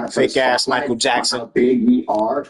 kind of fake ass Michael Jackson. How big we are.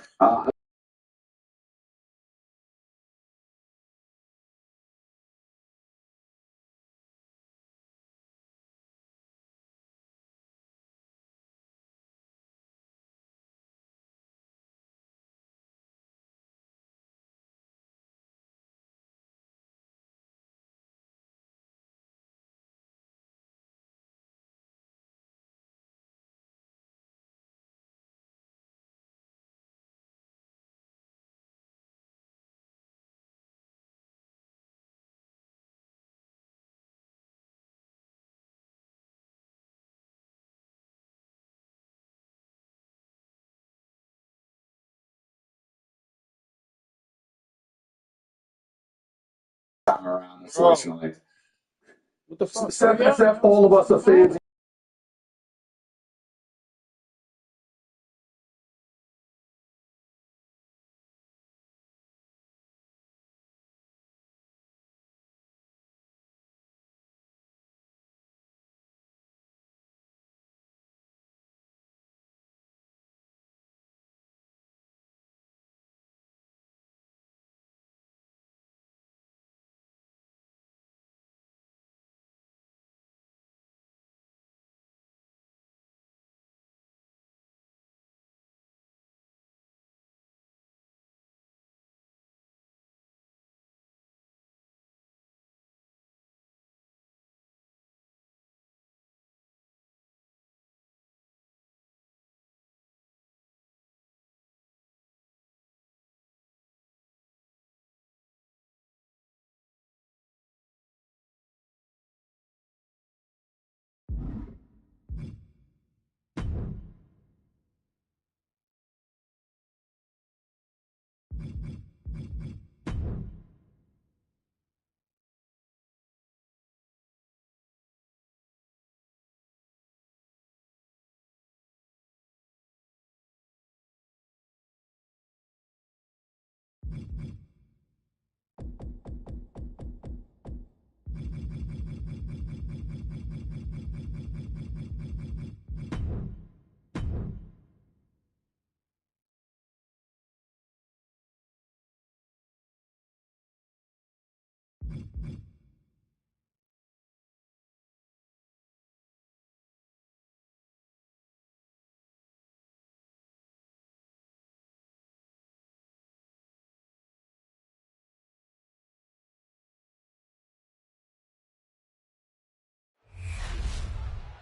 Time around, unfortunately. What the fuck? SF, all of us are fans.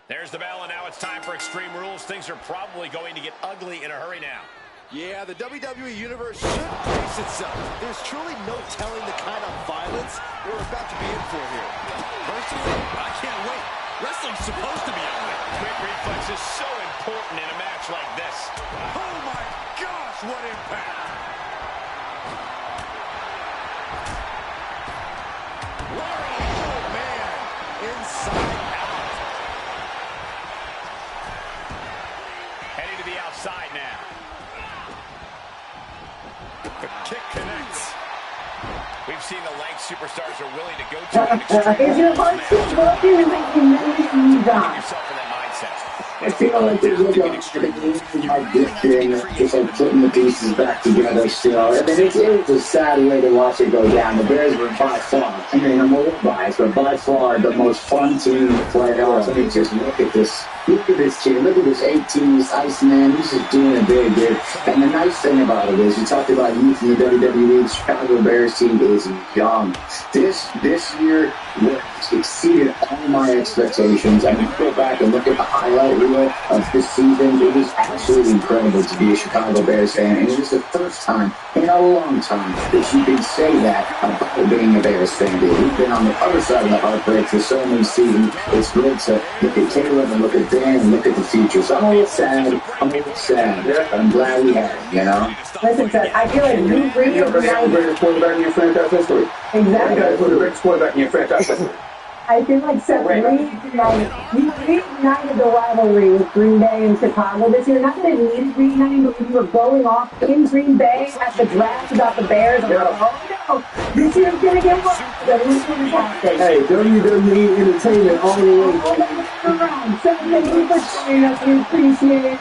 There's the bell, and now it's time for Extreme Rules. Things are probably going to get ugly in a hurry now. Yeah, the WWE Universe should brace itself. There's truly no telling the kind of violence we're about to be in for here. Personally, I can't wait. Wrestling's supposed to be ugly. Quick reflex is so important in a match like this. Oh my gosh, what impact! Larry, oh man, inside out. Heading to the outside now. The kick connects. We've seen the lengths superstars are willing to go to in extreme. Is your heart still broken and making many Put yourself in that mindset. I feel like there's like this thing, just like putting the pieces back together still. I mean, it was a sad way to watch it go down. The Bears were by far, I mean, I'm a little biased, but by far the most fun team in the playoffs. I mean, just look at this team. Look at this 18, this Iceman. He's just doing it big, dude. And the nice thing about it is, you talked about youth in the WWE. The Chicago Bears team is young. This year exceeded all my expectations. I mean, go back and look at the highlight reel of this season. It was absolutely incredible to be a Chicago Bears fan, and it was the first time in a long time that you can say that about being a Bears fan. Dude, we've been on the other side of the heartbreak for so many seasons. It's great to look at Caleb and look at Ben and look at the future. So I'm a little sad. But I'm glad we had it, you know? Listen, Seth, I feel like you really You're the greatest quarterback in your franchise history. Exactly. You guys were the greatest quarterback in your franchise history. I feel like Seth reignited the rivalry with Green Bay and Chicago this year. Not that it needed reuniting, but when you were going off in Green Bay at the draft about the Bears, I'm like, oh no, this year's going to get worse. It was fantastic. Hey, WWE Entertainment all the way. All the way around. Seth, thank you for joining us. We appreciate it.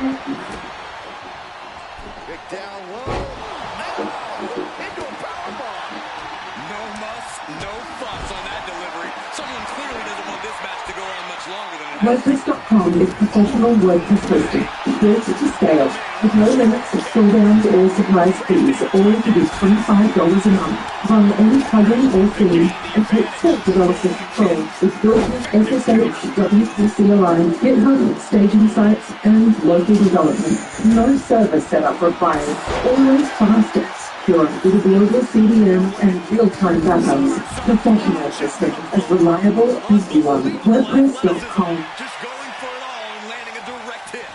WordPress.com is professional WordPress hosting, built to scale, with no limits of slowdowns or surprise fees. All you do is $25 a month. Run any plugin or theme and take full developer control with built-in SSH, WPC aligned, GitHub, staging sites, and local development. No server setup required. Always fast and secure with a global CDN and real-time backups. Professional system as reliable as you are. WordPress.com. Just going for it all and landing a direct hit.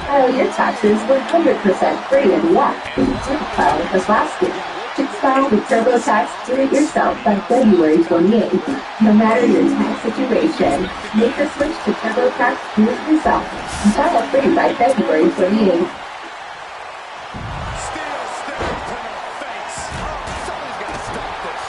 File your taxes 100% free in the app. File with us last week. Just file with TurboTax Do It Yourself by February 28th. No matter your tax situation, make the switch to TurboTax Do It Yourself and file free by February 28th. Steel staring to the face. Somebody's got to stop this.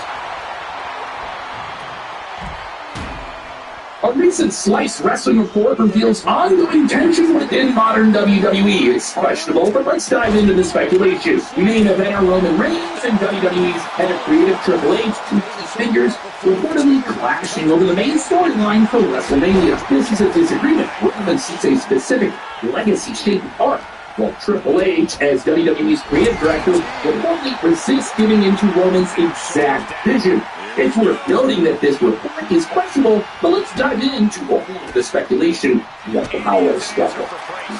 A recent Slice Wrestling report reveals ongoing tension within modern WWE. It's questionable, but let's dive into the speculation. Main eventer Roman Reigns and WWE's head of creative Triple H, two key figures, reportedly clashing over the main storyline for WrestleMania. This is a disagreement. Roman seeks a specific legacy-shaped arc, while Triple H, as WWE's creative director, reportedly resists giving into Roman's exact vision. It's worth noting that this report is questionable, but let's dive into all of the speculation. What the power struggle?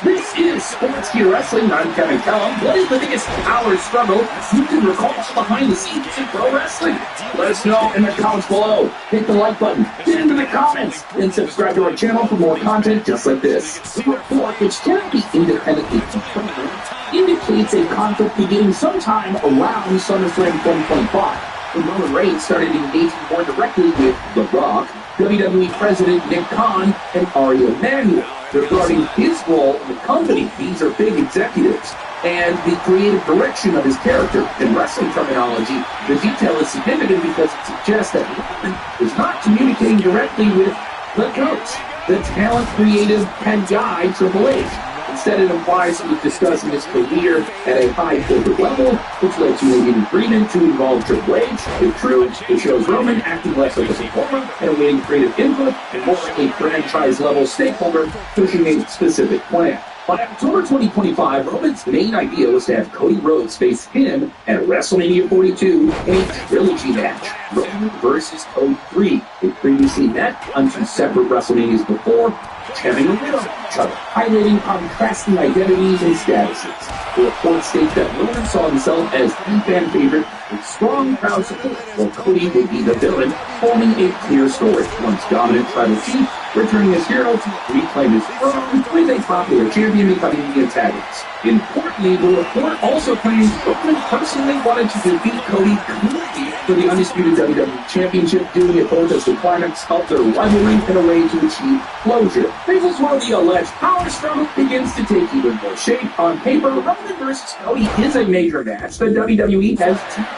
This is Sports Gear Wrestling. I'm Kevin Kellum. What is the biggest power struggle you can recall behind the scenes in pro wrestling? Let us know in the comments below. Hit the like button, get into the comments, and subscribe to our channel for more content just like this. The report, which cannot be independently confirmed, indicates a conflict beginning sometime around SummerSlam 2025. When Roman Reigns started engaging more directly with The Rock, WWE President Nick Khan, and Ari Emanuel regarding his role in the company. These are big executives. And the creative direction of his character. In wrestling terminology, the detail is significant because it suggests that Roman is not communicating directly with the coach, the talent creative head guy, Triple H. Instead, it implies he was discussing his career at a high corporate level, which led to an agreement to involve Triple H. If true, it shows Roman acting less like a performer and awaiting creative input, and more like a franchise-level stakeholder pushing a specific plan. By October 2025, Roman's main idea was to have Cody Rhodes face him at WrestleMania 42 in a trilogy match, Roman versus Cody 3. They previously met on two separate WrestleManias before, having a win on each other, highlighting contrasting identities and statuses. The report states that Roman saw himself as the fan favorite with strong crowd support, while Cody would be the villain, forming a clear story. Once dominant tribal chief, returning as hero to reclaim his throne, with a popular champion becoming the antagonist. Importantly, the report also claims Roman personally wanted to defeat Cody cleanly for the undisputed WWE Championship, doing it both as the climax of their rivalry and a way to achieve closure. This is where the alleged power struggle begins to take even more shape. On paper, Roman versus Cody is a major match that WWE has teased.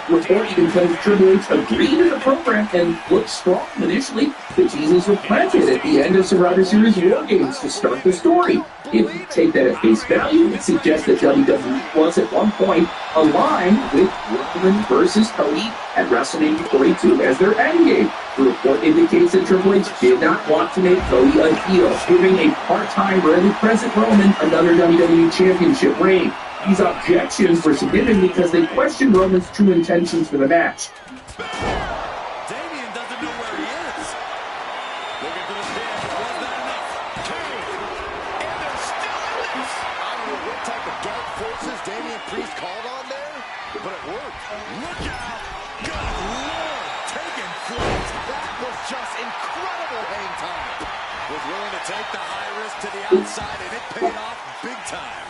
Report even claims Triple H agreed to the program and looked strong initially. The teasers were planted at the end of Survivor Series War Games to start the story. If you take that at face value, it suggests that WWE was at one point aligned with Roman versus Cody at WrestleMania 42 as their endgame. The report indicates that Triple H did not want to make Cody a heel, giving a part-time, rarely present Roman another WWE Championship reign. These objections were significant because they questioned Roman's true intentions for the match. Damian doesn't know where he is. Looking for the pin. Was that enough? Two. And they're still in this. I don't know what type of dark forces Damian Priest called on there, but it worked. Look out. Good Lord. Taking flight. That was just incredible hang time. Was willing to take the high risk to the outside, and it paid off big time.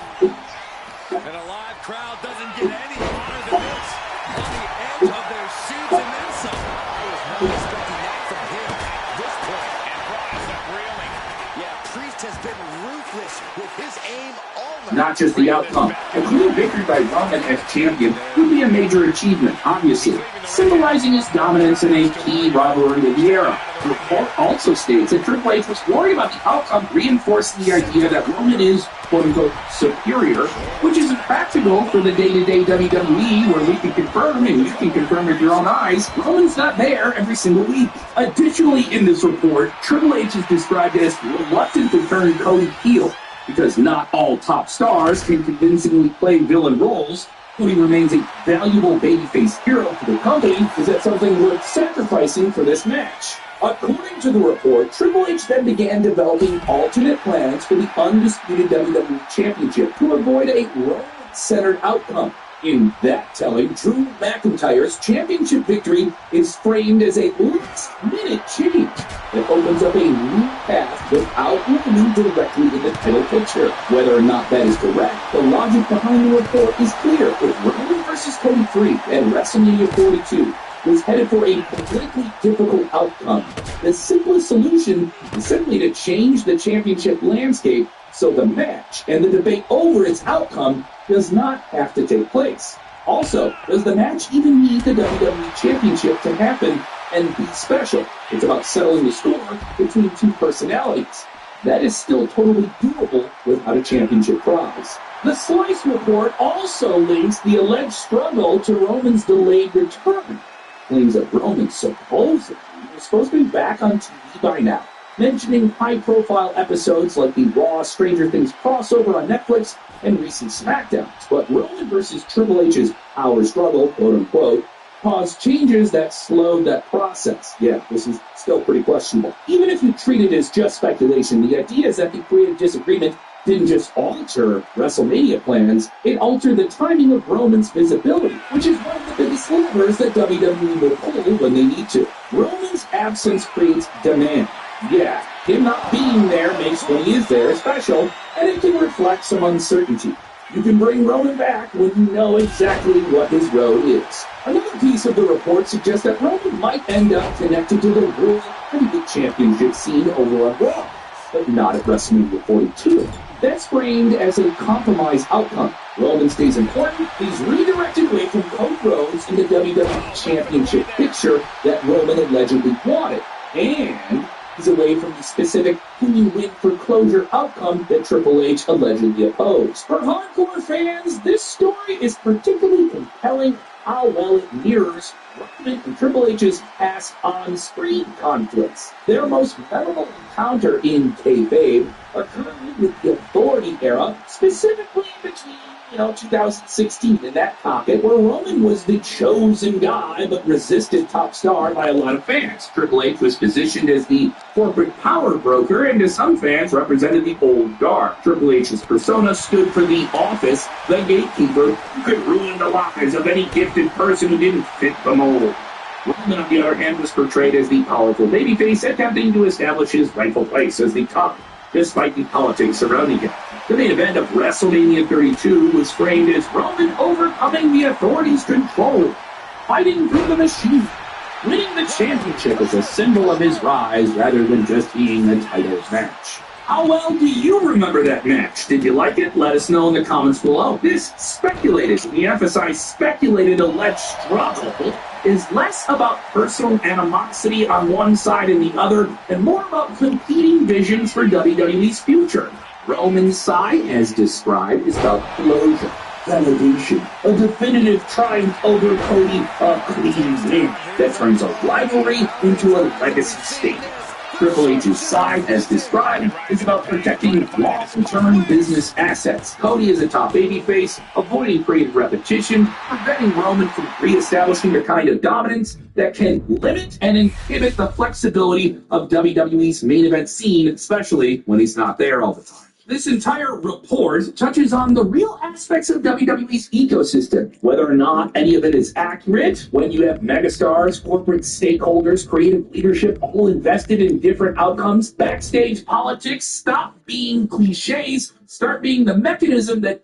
And a live crowd doesn't get any hotter than this. On the edge of their seats and then some. I was not expecting that from him at this point. And brought us up reeling. Yeah, Priest has been ruthless with his aim all not just the outcome. A clean victory by Roman as champion would be a major achievement, obviously, symbolizing his dominance in a key rivalry of the era. The report also states that Triple H was worried about the outcome, reinforcing the idea that Roman is, quote-unquote, superior, which is impractical for the day-to-day WWE, where we can confirm, and you can confirm with your own eyes, Roman's not there every single week. Additionally, in this report, Triple H is described as reluctant to turn Cody heel, because not all top stars can convincingly play villain roles. Cody remains a valuable babyface hero to the company. Is that something worth sacrificing for this match? According to the report, Triple H then began developing alternate plans for the undisputed WWE Championship to avoid a Roman-centered outcome. In that telling, Drew McIntyre's championship victory is framed as a last-minute change that opens up a new path without Roman directly in the title picture. Whether or not that is correct, the logic behind the report is clear. If Roman versus Cody 3 at WrestleMania 42 was headed for a politically difficult outcome, the simplest solution is simply to change the championship landscape so the match and the debate over its outcome does not have to take place. Also, does the match even need the WWE Championship to happen and be special? It's about settling the score between two personalities. That is still totally doable without a championship prize. The Slice report also links the alleged struggle to Roman's delayed return. Claims that Roman supposedly was supposed to be back on TV by now, mentioning high-profile episodes like the Raw Stranger Things crossover on Netflix and recent SmackDowns. But Roman versus Triple H's power struggle, quote-unquote, caused changes that slowed that process. Yeah, this is still pretty questionable. Even if you treat it as just speculation, the idea is that the creative disagreement didn't just alter WrestleMania plans, it altered the timing of Roman's visibility, which is one of the biggest levers that WWE will pull when they need to. Roman's absence creates demand. Yeah, him not being there makes when he is there special, and it can reflect some uncertainty. You can bring Roman back when you know exactly what his road is. Another piece of the report suggests that Roman might end up connected to the World Heavyweight Championship scene over on Raw, but not at WrestleMania 42. That's framed as a compromise outcome. Roman stays important, he's redirected away from Cody Rhodes in the WWE Championship picture that Roman allegedly wanted, and he's away from the specific win for closure outcome that Triple H allegedly opposed. For hardcore fans, this story is particularly compelling how well it mirrors Roman and Triple H's past on-screen conflicts. Their most memorable encounter in kayfabe occurred with the Authority era, specifically between 2016 in that pocket, where Roman was the chosen guy but resisted top star by a lot of fans. Triple H was positioned as the corporate power broker and to some fans represented the old guard. Triple H's persona stood for the office, the gatekeeper, who could ruin the lives of any gifted person who didn't fit the mold. Roman, on the other hand, was portrayed as the powerful babyface attempting to establish his rightful place as the top, despite the politics surrounding him. The main event of WrestleMania 32 was framed as Roman overcoming the Authority's control, fighting through the machine, winning the championship as a symbol of his rise rather than just being a title match. How well do you remember that match? Did you like it? Let us know in the comments below. This speculated, we emphasize speculated alleged struggle, is less about personal animosity on one side and the other, and more about competing visions for WWE's future. Roman's side, as described, is about closure, validation, a definitive triumph over Cody, a clean win that turns a rivalry into a legacy state. Triple H's side, as described, is about protecting long-term business assets. Cody is a top babyface, avoiding creative repetition, preventing Roman from re-establishing a kind of dominance that can limit and inhibit the flexibility of WWE's main event scene, especially when he's not there all the time. This entire report touches on the real aspects of WWE's ecosystem. Whether or not any of it is accurate, when you have megastars, corporate stakeholders, creative leadership, all invested in different outcomes, backstage politics stop being cliches, start being the mechanism that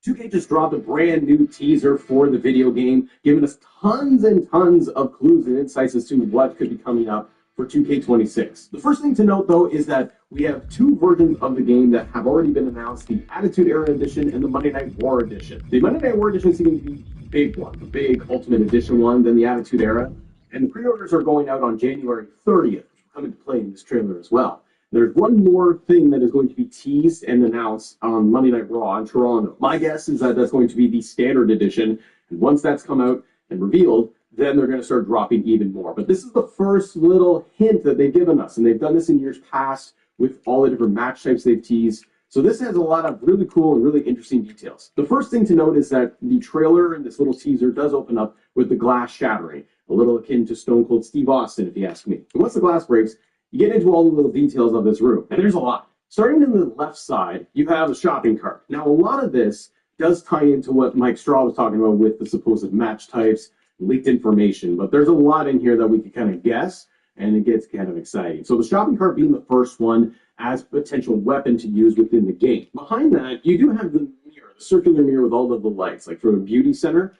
2K just dropped a brand new teaser for the video game, giving us tons and tons of clues and insights as to what could be coming up for 2K26. The first thing to note, though, is that we have two versions of the game that have already been announced, the Attitude Era Edition and the Monday Night War Edition. The Monday Night War Edition seems to be the big one, the big Ultimate Edition one, then the Attitude Era. And the pre-orders are going out on January 30th, which will come into play in this trailer as well. There's one more thing that is going to be teased and announced on Monday Night Raw in Toronto. My guess is that that's going to be the Standard Edition, and once that's come out and revealed, then they're going to start dropping even more. But this is the first little hint that they've given us, and they've done this in years past with all the different match types they've teased. So this has a lot of really cool and really interesting details. The first thing to note is that the trailer and this little teaser does open up with the glass shattering, a little akin to Stone Cold Steve Austin, if you ask me. And once the glass breaks, you get into all the little details of this room, and there's a lot. Starting in the left side, you have a shopping cart. Now, a lot of this does tie into what Mike Straw was talking about with the supposed match types, leaked information, but there's a lot in here that we can kind of guess, and it gets kind of exciting. So the shopping cart being the first one as a potential weapon to use within the game. Behind that, you do have the mirror, the circular mirror with all of the lights, like for the beauty center.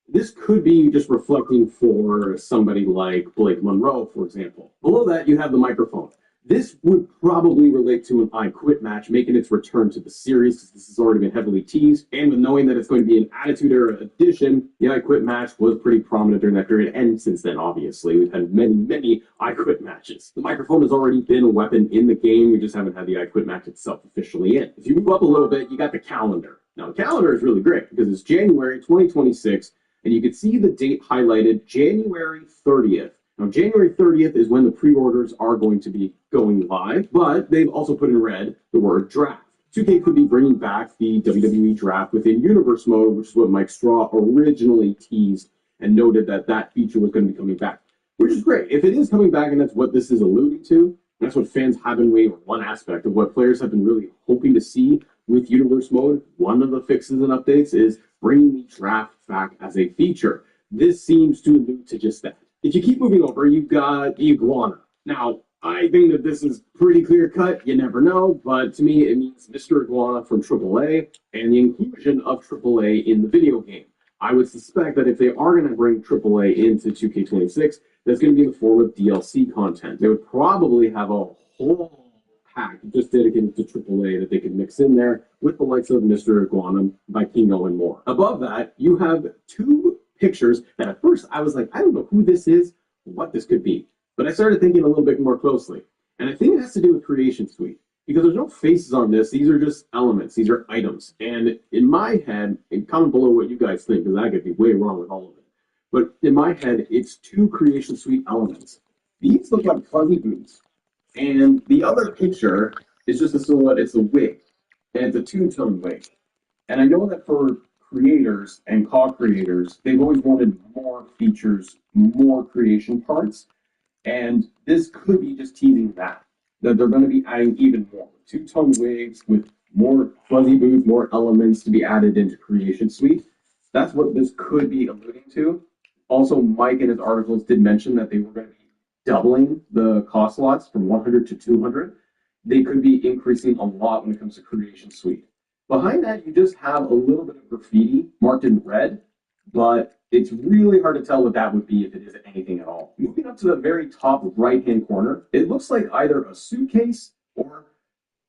This could be just reflecting for somebody like Blake Monroe, for example. Below that, you have the microphone. This would probably relate to an I Quit match, making its return to the series, because this has already been heavily teased. And with knowing that it's going to be an Attitude Era edition, the I Quit match was pretty prominent during that period. And since then, obviously, we've had many, many I Quit matches. The microphone has already been a weapon in the game. We just haven't had the I Quit match itself officially in. If you move up a little bit, you got the calendar. Now, the calendar is really great because it's January 2026. And you can see the date highlighted, January 30th. Now, January 30th is when the pre-orders are going to be going live, but they've also put in red the word draft. 2K could be bringing back the WWE draft within Universe mode, which is what Mike Straw originally teased and noted that that feature was going to be coming back, which is great. If it is coming back and that's what this is alluding to, that's what fans have been waiting for, one aspect of what players have been really hoping to see with Universe mode. One of the fixes and updates is bringing the draft back as a feature. This seems to allude to just that. If you keep moving over, you've got the iguana. Now, I think that this is pretty clear cut. You never know, but to me, it means Mr. Iguana from AAA and the inclusion of AAA in the video game. I would suspect that if they are going to bring AAA into 2K26, that's going to be in the form of DLC content. They would probably have a whole pack just dedicated to AAA that they could mix in there with the likes of Mr. Iguana, Vikino, and more. Above that, you have two pictures that at first I was like, I don't know who this is, what this could be. But I started thinking a little bit more closely. And I think it has to do with Creation Suite. Because there's no faces on this, these are just elements, these are items. And in my head, and comment below what you guys think, because I could be way wrong with all of it. But in my head, it's two Creation Suite elements. These look like fuzzy boots. And the other picture is just a silhouette, it's a wig. And it's a two-tone wig. And I know that for creators and COD creators, they've always wanted more features, more creation parts. And this could be just teasing that they're going to be adding even more. Two-tone wigs with more fuzzy boots, more elements to be added into Creation Suite. That's what this could be alluding to. Also, Mike in his articles did mention that they were going to be doubling the cost slots from 100 to 200. They could be increasing a lot when it comes to Creation Suite. Behind that, you just have a little bit of graffiti marked in red, but it's really hard to tell what that would be if it is anything at all. Moving up to the very top right-hand corner, it looks like either a suitcase or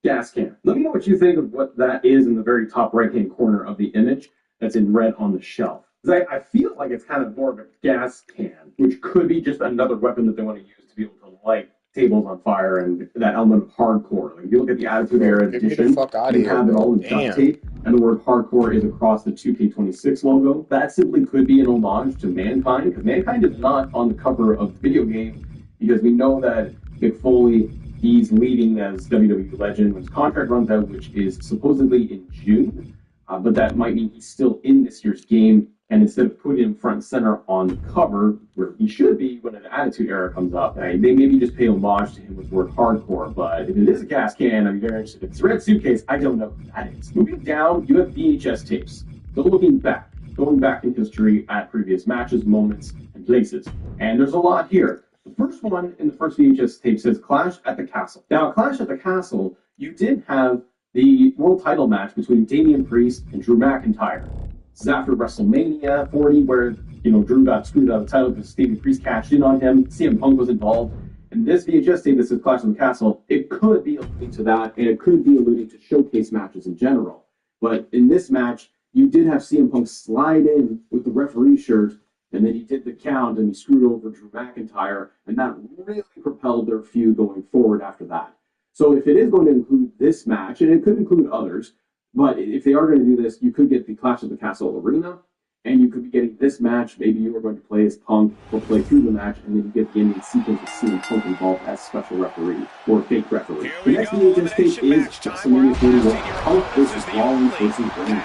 gas can. Let me know what you think of what that is in the very top right-hand corner of the image that's in red on the shelf. Because I feel like it's kind of more of a gas can, which could be just another weapon that they want to use to be able to light tables on fire and that element of hardcore. Like if you look at the Attitude Era edition, you have it all in duct tape, and the word hardcore is across the 2K26 logo. That simply could be an homage to Mankind, because Mankind is not on the cover of the video game, because we know that Mick Foley, he's leaving as WWE legend when his contract runs out, which is supposedly in June, but that might mean he's still in this year's game. And instead of putting him front and center on the cover, where he should be when an Attitude Era comes up, they maybe just pay homage to him with the word hardcore. But if it is a gas can, I'm very interested. If it's a red suitcase, I don't know who that is. Moving down, you have VHS tapes. So looking back, going back in history at previous matches, moments, and places. And there's a lot here. The first one in the first VHS tape says Clash at the Castle. Now, Clash at the Castle, you did have the world title match between Damian Priest and Drew McIntyre. This is after WrestleMania 40, where Drew got screwed out of the title because Damian Priest cashed in on him. CM Punk was involved. And this VHS tape, this is Clash of the Castle, it could be alluding to that, and it could be alluding to showcase matches in general. But in this match, you did have CM Punk slide in with the referee shirt, and then he did the count, and he screwed over Drew McIntyre, and that really propelled their feud going forward after that. So if it is going to include this match, and it could include others, but if they are going to do this, you could get the Clash of the Castle arena, and you could be getting this match. Maybe you are going to play as Punk or play through the match, and then you get the ending sequence of CM Punk involved as special referee or fake referee. The next VHS tape is WrestleMania 41, Punk versus Rollins versus Reigns.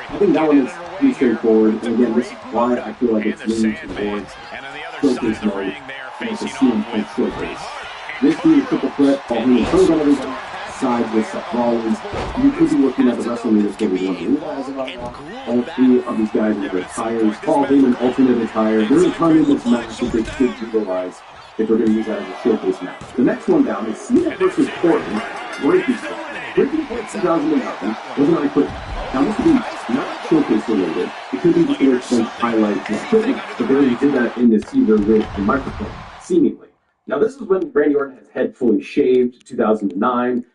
I think that one is pretty straightforward, and again, this is why I feel like it's leaning towards showcase mode, and it's a CM Punk showcase. This being a triple threat, Paul Heyman turns on everybody, side with Seth Rollins. You could be looking at the WrestleMania 41 all three of these guys are retired. Paul Heyman alternate attire. There's a ton in this match that they should utilize if they're going to use that as a showcase match. The next one down is Cena versus Orton. Breaking Point. Breaking Point 2011 was an iconic. Now this would be not showcase related. It could be just a expense highlight to equipment, but they already did that in this Caesar with the microphone, seemingly. Now this is when Randy Orton had his head fully shaved, 2009.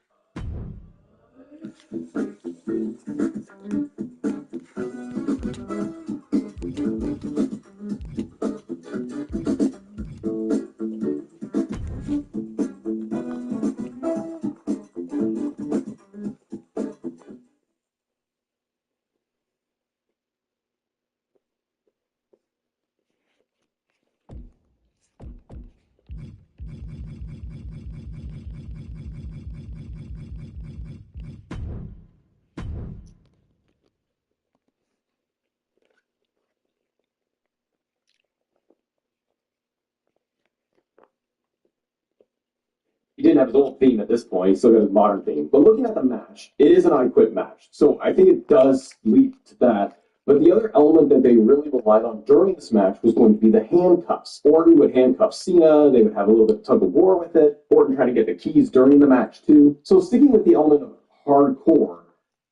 He didn't have his old theme at this point, he still got his modern theme. But looking at the match, it is an I Quit match. So I think it does lead to that. But the other element that they really relied on during this match was going to be the handcuffs. Orton would handcuff Cena, they would have a little bit of tug of war with it. Orton trying to get the keys during the match too. So sticking with the element of hardcore,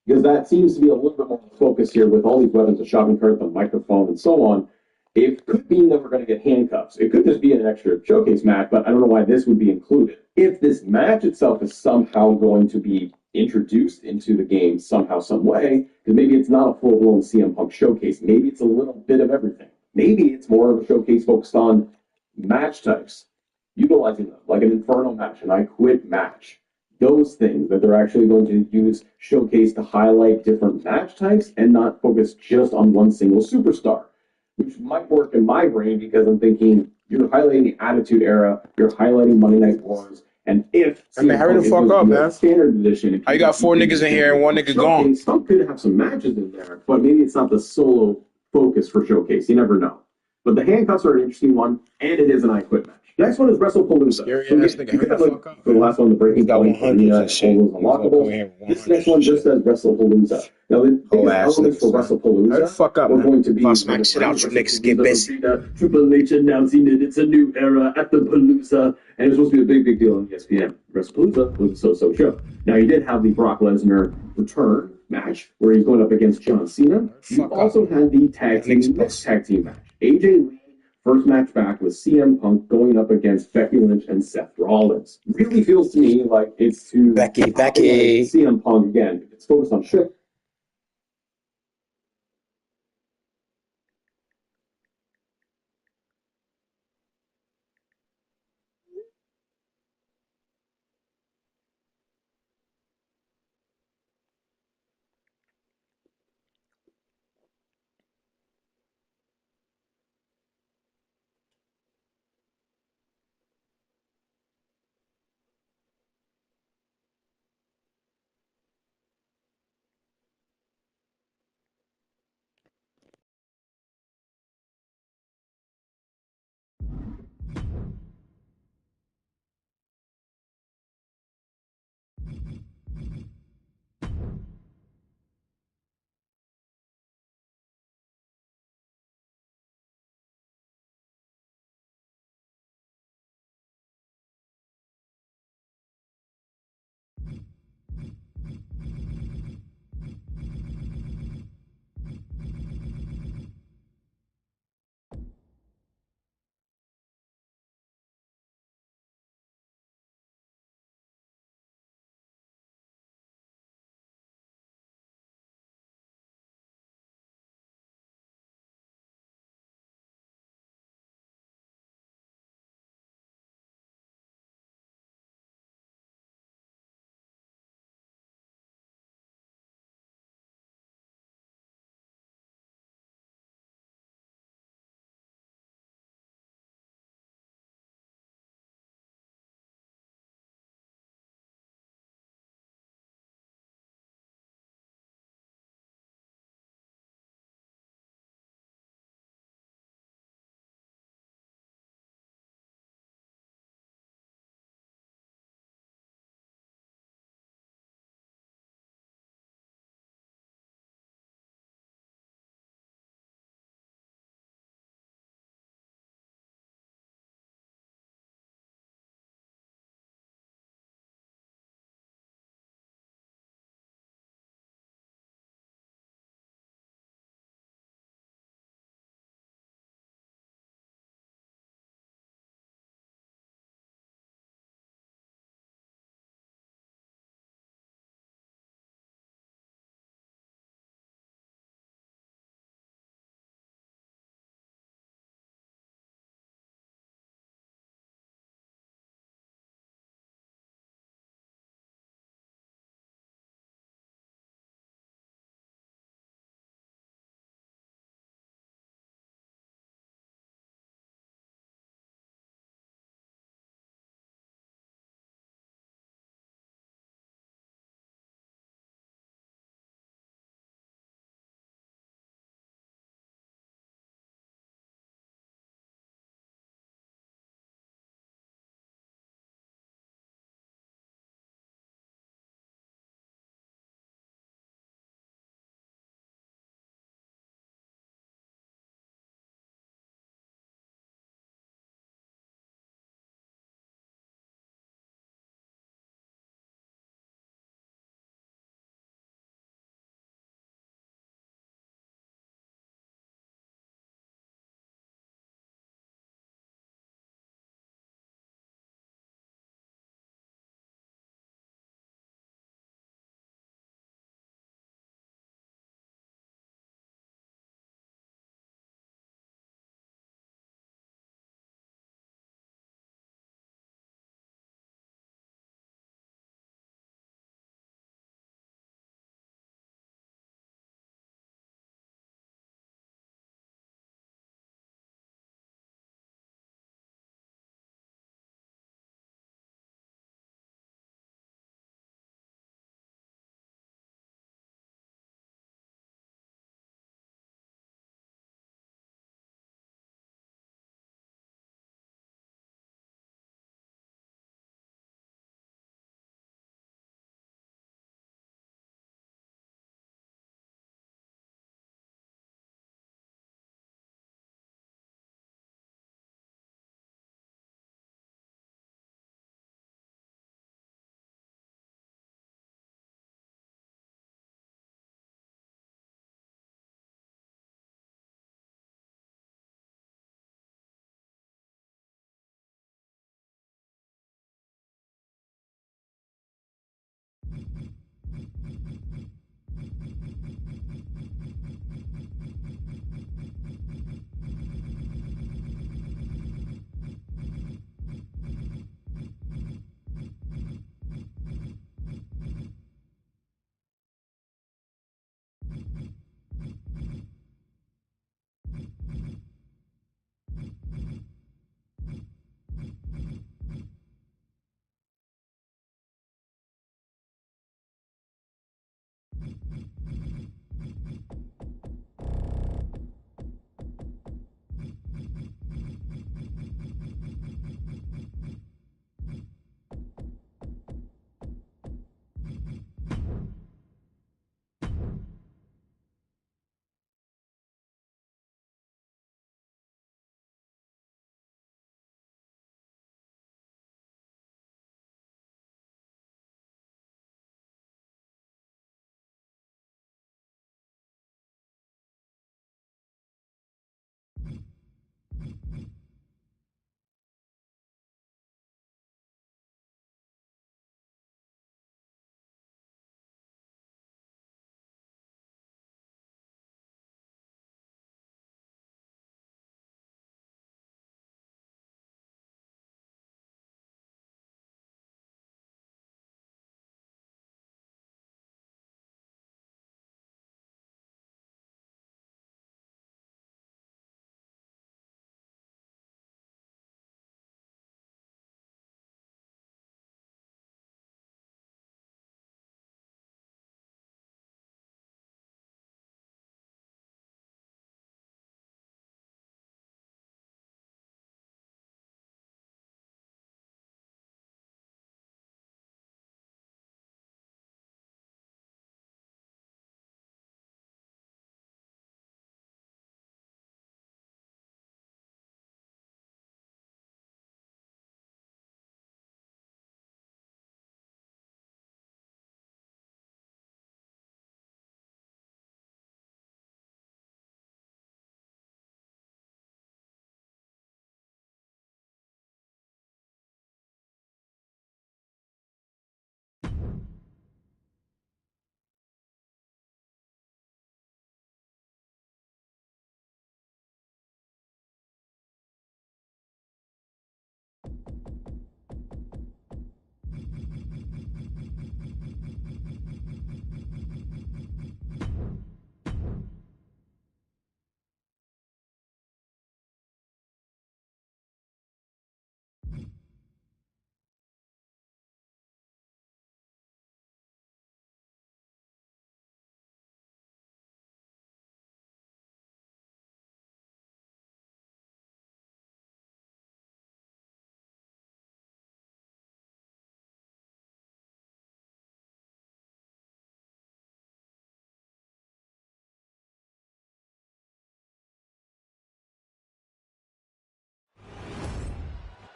because that seems to be a little bit more focus here with all these weapons, the shopping cart, the microphone, and so on. It could mean that we're going to get handcuffs. It could just be an extra showcase match, but I don't know why this would be included. If this match itself is somehow going to be introduced into the game somehow, some way, because maybe it's not a full-blown CM Punk showcase. Maybe it's a little bit of everything. Maybe it's more of a showcase focused on match types, utilizing them, like an Inferno match, an I Quit match. Those things that they're actually going to use showcase to highlight different match types and not focus just on one single superstar, which might work in my brain because I'm thinking you're highlighting the Attitude Era, you're highlighting Monday Night Wars, and if hurry the fuck up, man. Standard edition, I got 4 niggas in here and 1 nigga gone. Some could have some matches in there, but maybe it's not the solo focus for showcase. You never know. But the handcuffs are an interesting one, and it is an I Quit match. Next one is WrestlePalooza. Scary ass nigga, hurry the fuck up. The last one, the Breaking Got Point, 100s and shit. unlockable. This next one just says WrestlePalooza. Now, the biggest elements for WrestlePalooza Hurry the fuck up, are man. going to be I'll smack shit out you niggas, get busy. Triple H announcing it. It's a new era at the Palooza. And it's supposed to be a big deal on ESPN. WrestlePalooza was a so-so show. Now, you did have the Brock Lesnar return match where he's going up against John Cena. You also had the mixed tag team match. AJ Lee, first match back, with CM Punk going up against Becky Lynch and Seth Rollins. Really feels to me like it's to Becky. CM Punk again. It's focused on shit.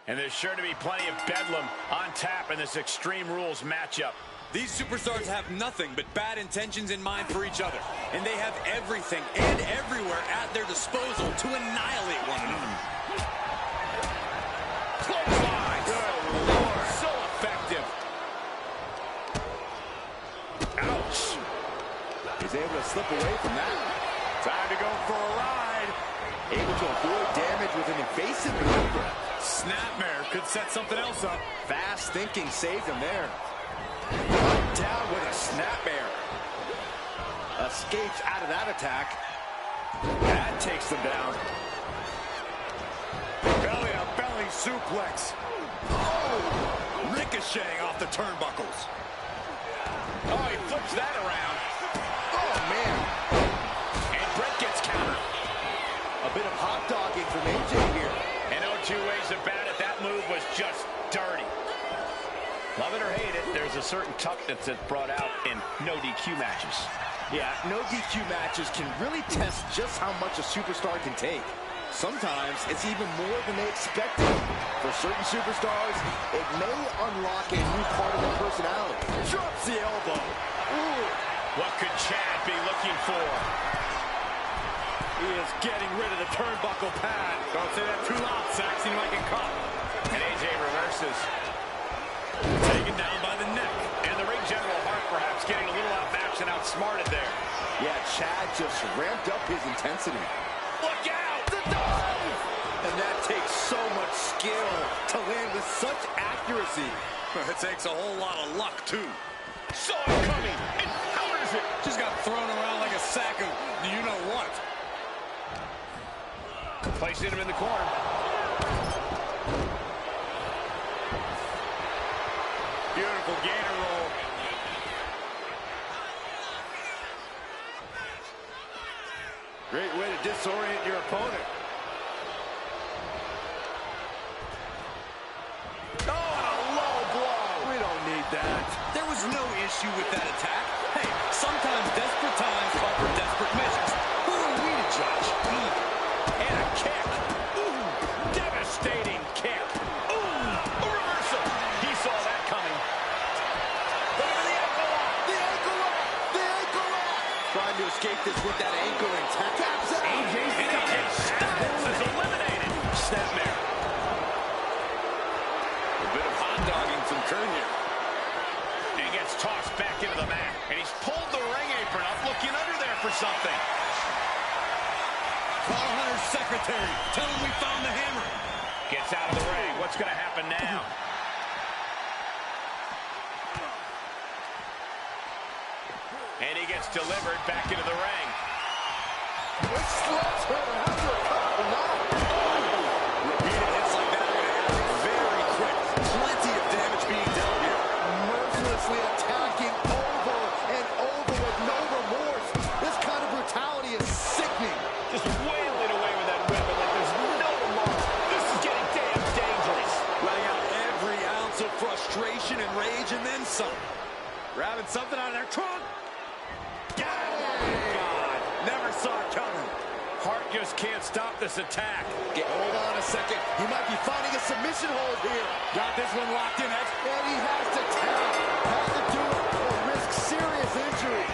And there's sure to be plenty of bedlam on tap in this Extreme Rules matchup. These superstars have nothing but bad intentions in mind for each other. And they have everything and everywhere at their disposal to annihilate one another. Clothesline! Good Lord. So effective. Ouch. He's able to slip away from that. Time to go for a ride. Able to avoid damage with an evasive maneuver. Snapmare could set something else up. Fast thinking saved him there. Down with a snapmare. Escapes out of that attack. That takes them down. Belly-to-belly suplex. Oh! Ricocheting off the turnbuckles. Oh, he flips that around. Oh, man. And Bret gets countered. A bit of hot dogging from AJ here. And no two ways about it. That move was just dirty. Love it or hate it, there's a certain toughness that's brought out in no DQ matches. Yeah, no DQ matches can really test just how much a superstar can take. Sometimes it's even more than they expected. For certain superstars, it may unlock a new part of their personality. Drops the elbow. Ooh. What could Chad be looking for? He is getting rid of the turnbuckle pad. Don't say that too loud, Saxon. You might get caught. And AJ reverses. Taken down by the neck. And the ring general Hart perhaps getting a little outmatched and outsmarted there. Yeah, Chad just ramped up his intensity. Look out! The dive! And that takes so much skill to land with such accuracy. It takes a whole lot of luck, too. Saw it coming and counters it. Just got thrown around like a sack of you-know-what. Placing him in the corner. Beautiful gator roll. disorient your opponent. Oh, and a low blow. We don't need that. There was no issue with that attack. Hey, sometimes desperate times call for desperate measures. Who are we to judge? And a kick. Ooh, devastating kick. Ooh, a reversal. He saw that coming. Look at the ankle lock. The ankle lock. The ankle lock. Trying to escape this with that ankle intact. AJ Styles is eliminated. Snapmare. A bit of hot dogging from Kurt here. And he gets tossed back into the mat. And he's pulled the ring apron up, looking under there for something. Call Hunter's secretary. Tell him we found the hammer. Gets out of the ring. What's going to happen now? And he gets delivered back into the ring. This slaps her after a couple. Repeated hits like that are going to happen very quick. Plenty of damage being dealt here. Mercilessly attacking over and over with no remorse. This kind of brutality is sickening. Just wailing away with that weapon like there's no remorse. This is getting damn dangerous. Letting out every ounce of frustration and rage and then some. Grabbing something out of their trunk. God, never saw it coming. Hart just can't stop this attack. Hold on a second. He might be finding a submission hold here. Got this one locked in. And he has to tap. Has to do it or risk serious injury.